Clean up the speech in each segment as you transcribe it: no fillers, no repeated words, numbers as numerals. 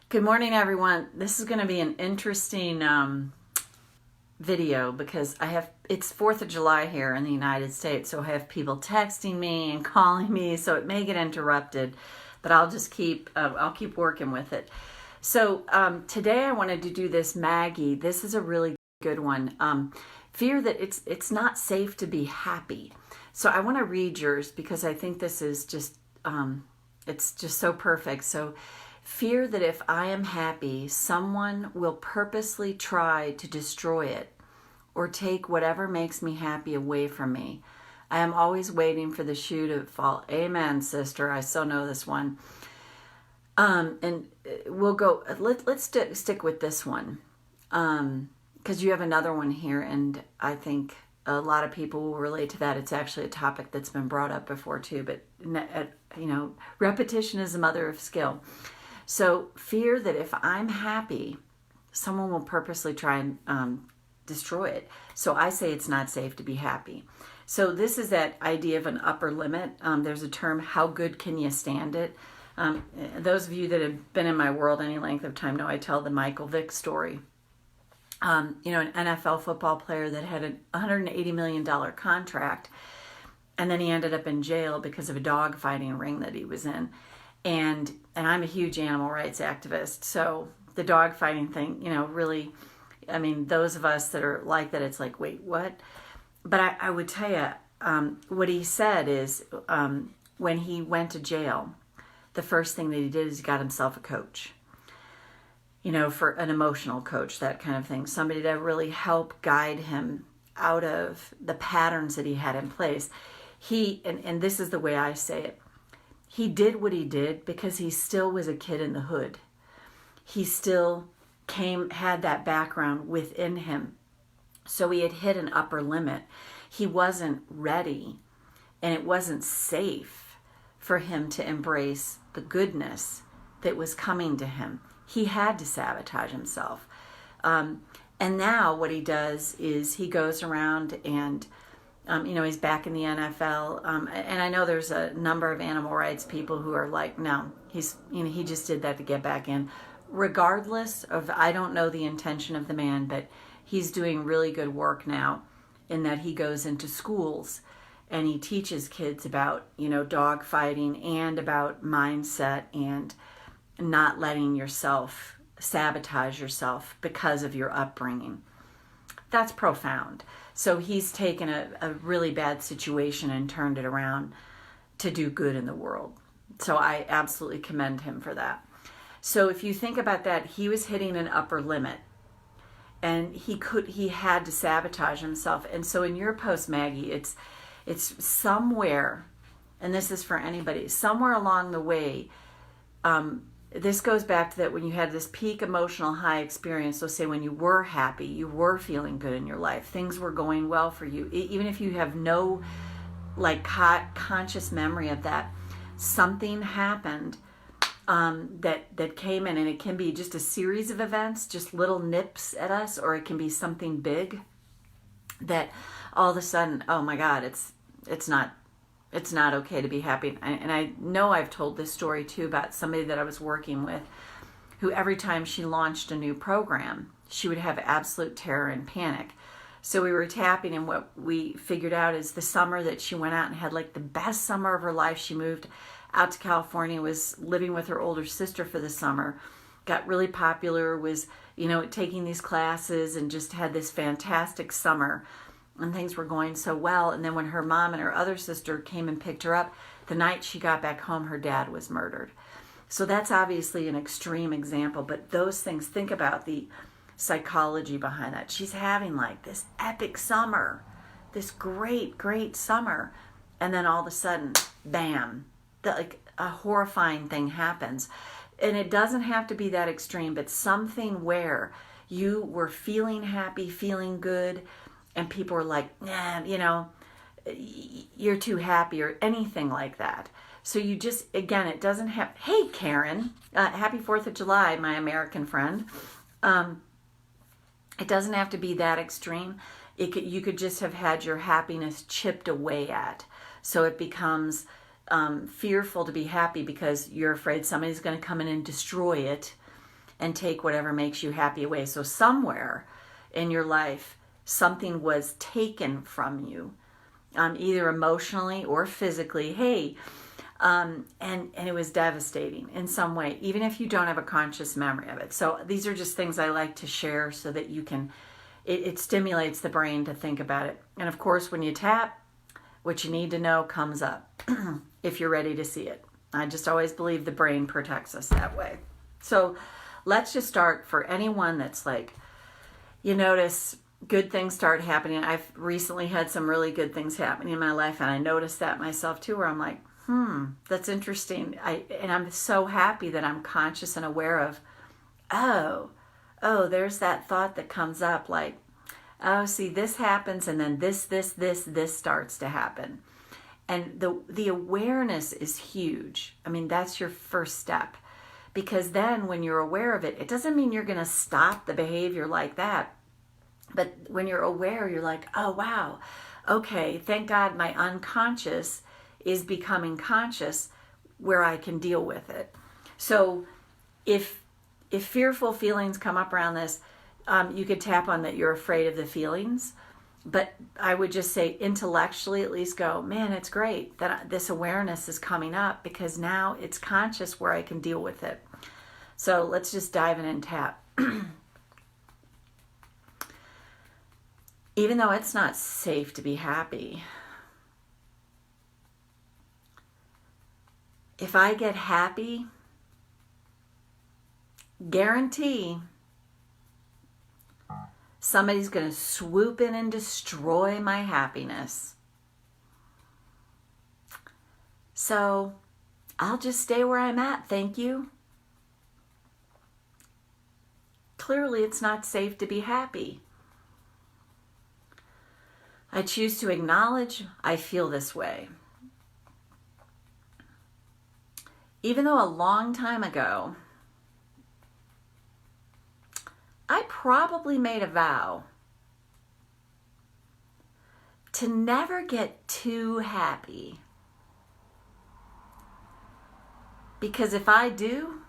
Good morning, everyone. This is going to be an interesting video because it's 4th of July here in the United States, so I have people texting me and calling me, so it may get interrupted, but I'll keep working with it. So today I wanted to do this Maggie. This is a really good one. Fear that it's not safe to be happy. So I want to read yours because I think this is just it's just so perfect. So fear that if I am happy, someone will purposely try to destroy it or take whatever makes me happy away from me. I am always waiting for the shoe to fall. Amen, sister. I so know this one. And we'll go, let's stick with this one. Because you have another one here, and I think a lot of people will relate to that. It's actually a topic that's been brought up before too, but repetition is the mother of skill. So fear that if I'm happy, someone will purposely try and destroy it. So I say it's not safe to be happy. So this is that idea of an upper limit. There's a term, how good can you stand it? Those of you that have been in my world any length of time know I tell the Michael Vick story. An NFL football player that had a $180 million contract, and then he ended up in jail because of a dog fighting ring that he was in. And I'm a huge animal rights activist, so the dog fighting thing, really, those of us that are like that, it's like, wait, what? But I would tell you, what he said is when he went to jail, the first thing that he did is he got himself a coach, for an emotional coach, that kind of thing, somebody to really help guide him out of the patterns that he had in place. And this is the way I say it, he did what he did because he still was a kid in the hood. He still had that background within him. So he had hit an upper limit. He wasn't ready, and it wasn't safe for him to embrace the goodness that was coming to him. He had to sabotage himself. And now what he does is he goes around and he's back in the NFL. And I know there's a number of animal rights people who are like, no, he just did that to get back in. Regardless of, I don't know the intention of the man, but he's doing really good work now in that he goes into schools and he teaches kids about, dog fighting and about mindset and not letting yourself sabotage yourself because of your upbringing. That's profound. So he's taken a really bad situation and turned it around to do good in the world. So I absolutely commend him for that. So if you think about that, he was hitting an upper limit and he had to sabotage himself. And so in your post, Maggie, it's somewhere, and this is for anybody, somewhere along the way, this goes back to that when you had this peak emotional high experience. So say when you were happy, you were feeling good in your life, things were going well for you, even if you have no conscious memory of that, something happened that came in, and it can be just a series of events, just little nips at us, or it can be something big that all of a sudden, oh my God, it's not okay to be happy. And I know I've told this story too about somebody that I was working with who every time she launched a new program, she would have absolute terror and panic. So we were tapping, and what we figured out is the summer that she went out and had the best summer of her life. She moved out to California, was living with her older sister for the summer, got really popular, was, taking these classes and just had this fantastic summer. And things were going so well. And then when her mom and her other sister came and picked her up, the night she got back home, her dad was murdered. So that's obviously an extreme example, but those things, think about the psychology behind that. She's having this epic summer, this great, great summer. And then all of a sudden, bam, a horrifying thing happens. And it doesn't have to be that extreme, but something where you were feeling happy, feeling good, and people are like, nah, you're too happy, or anything like that. So you just, again, it doesn't have, hey, Karen, happy 4th of July, my American friend. It doesn't have to be that extreme. You could just have had your happiness chipped away at. So it becomes fearful to be happy because you're afraid somebody's going to come in and destroy it. and take whatever makes you happy away. So somewhere in your life, something was taken from you, either emotionally or physically. Hey, and it was devastating in some way, even if you don't have a conscious memory of it. So these are just things I like to share so that you can, it stimulates the brain to think about it. And of course, when you tap, what you need to know comes up if you're ready to see it. I just always believe the brain protects us that way. So let's just start for anyone that's like, you notice good things start happening. I've recently had some really good things happening in my life, and I noticed that myself too, where I'm like, that's interesting. And I'm so happy that I'm conscious and aware of, oh, there's that thought that comes up like, oh, see, this happens, and then this starts to happen. And the awareness is huge. I mean, that's your first step. Because then when you're aware of it, it doesn't mean you're going to stop the behavior like that. But when you're aware, you're like, oh, wow, okay, thank God my unconscious is becoming conscious where I can deal with it. So if fearful feelings come up around this, you could tap on that you're afraid of the feelings. But I would just say intellectually at least go, man, it's great that this awareness is coming up because now it's conscious where I can deal with it. So let's just dive in and tap. Even though it's not safe to be happy, if I get happy, guarantee somebody's going to swoop in and destroy my happiness. So I'll just stay where I'm at, thank you. Clearly, it's not safe to be happy. I choose to acknowledge I feel this way. Even though a long time ago, I probably made a vow to never get too happy. Because if I do,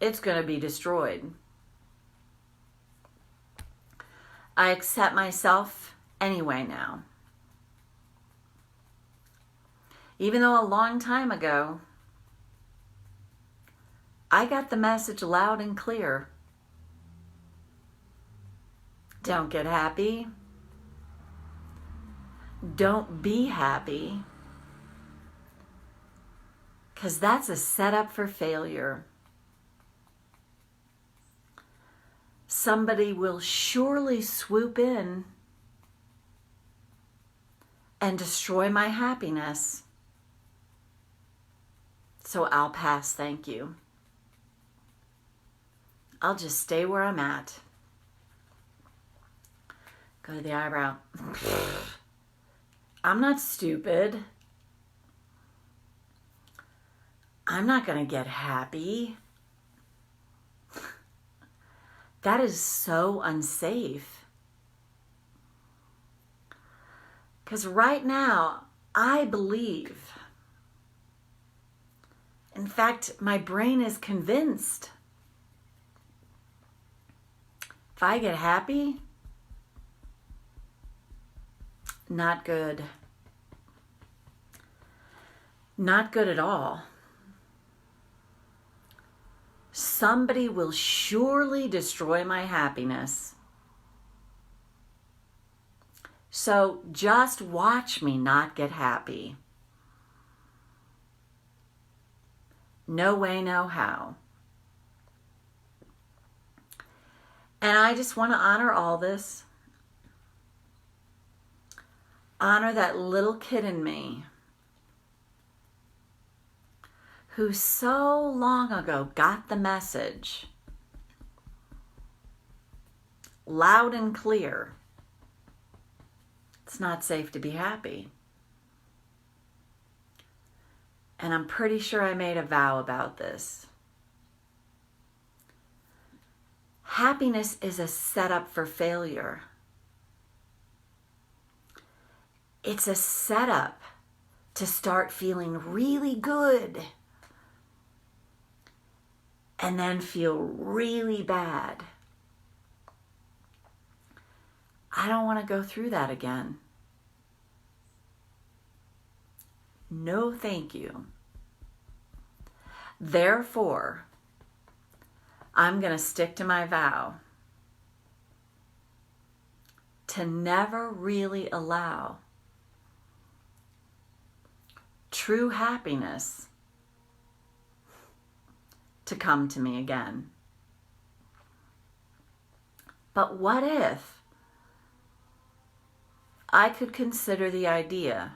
it's going to be destroyed. I accept myself anyway now. Even though a long time ago, I got the message loud and clear. Don't get happy. Don't be happy. Because that's a setup for failure. Somebody will surely swoop in and destroy my happiness. So I'll pass, thank you. I'll just stay where I'm at. Go to the eyebrow. I'm not stupid. I'm not going to get happy. That is so unsafe. Because right now, I believe, in fact, my brain is convinced, if I get happy, not good. Not good at all. Somebody will surely destroy my happiness. So just watch me not get happy. No way, no how. And I just want to honor all this. Honor that little kid in me who so long ago got the message loud and clear. It's not safe to be happy. And I'm pretty sure I made a vow about this. Happiness is a setup for failure. It's a setup to start feeling really good. and then feel really bad. I don't want to go through that again. No, thank you. Therefore, I'm going to stick to my vow to never really allow true happiness to come to me again. But what if I could consider the idea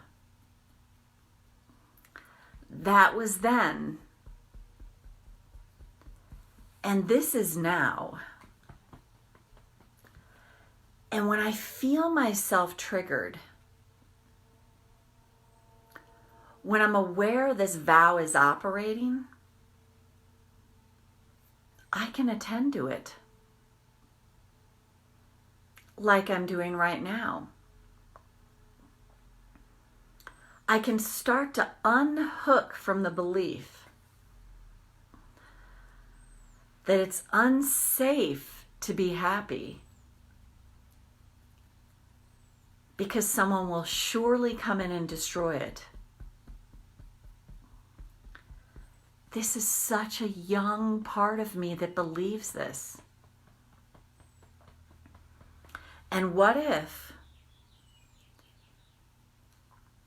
that was then, and this is now. And when I feel myself triggered, when I'm aware this vow is operating, I can attend to it like I'm doing right now. I can start to unhook from the belief that it's unsafe to be happy because someone will surely come in and destroy it. This is such a young part of me that believes this. And what if,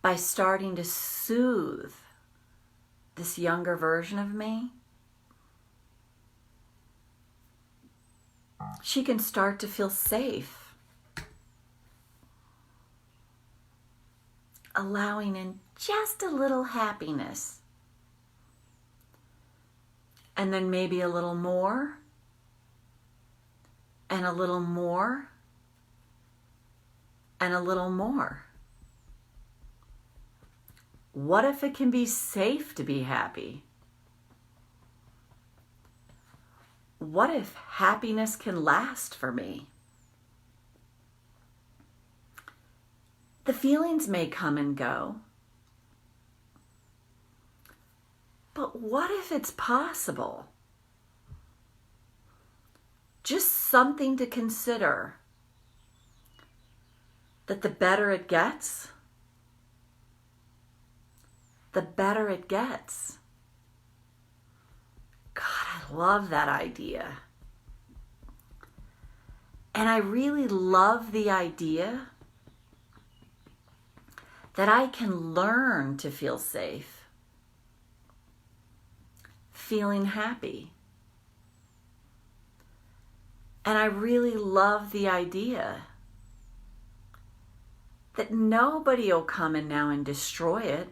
by starting to soothe this younger version of me, she can start to feel safe, allowing in just a little happiness, and then maybe a little more, and a little more, and a little more. What if it can be safe to be happy? What if happiness can last for me? The feelings may come and go, but what if it's possible? Just something to consider, that the better it gets, the better it gets. God, I love that idea. And I really love the idea that I can learn to feel safe, feeling happy. And I really love the idea that nobody will come in now and destroy it,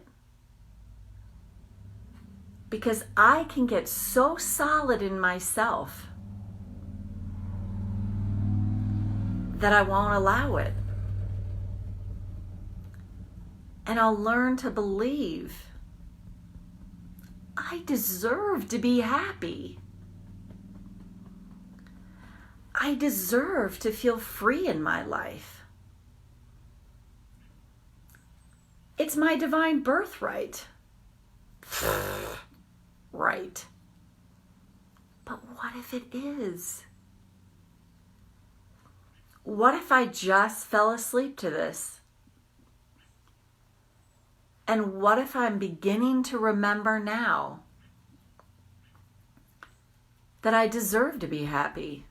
because I can get so solid in myself that I won't allow it. And I'll learn to believe I deserve to be happy. I deserve to feel free in my life. It's my divine birthright. Right. But what if it is? What if I just fell asleep to this? And what if I'm beginning to remember now that I deserve to be happy?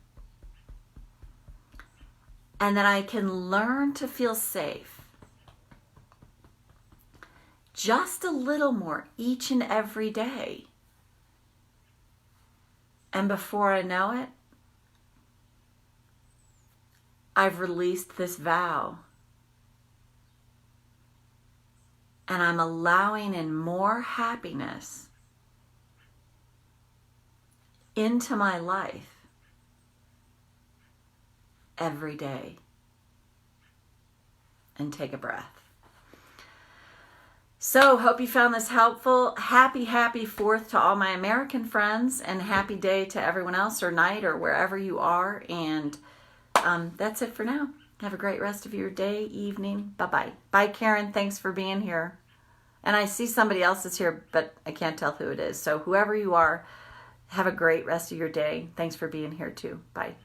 And that I can learn to feel safe just a little more each and every day. And before I know it, I've released this vow. And I'm allowing in more happiness into my life every day. And take a breath. So, hope you found this helpful. Happy 4th to all my American friends, and happy day to everyone else, or night, or wherever you are. And that's it for now. Have a great rest of your day, evening. Bye-bye. Bye, Karen. Thanks for being here. And I see somebody else is here, but I can't tell who it is. So whoever you are, Have a great rest of your day. Thanks for being here too. Bye.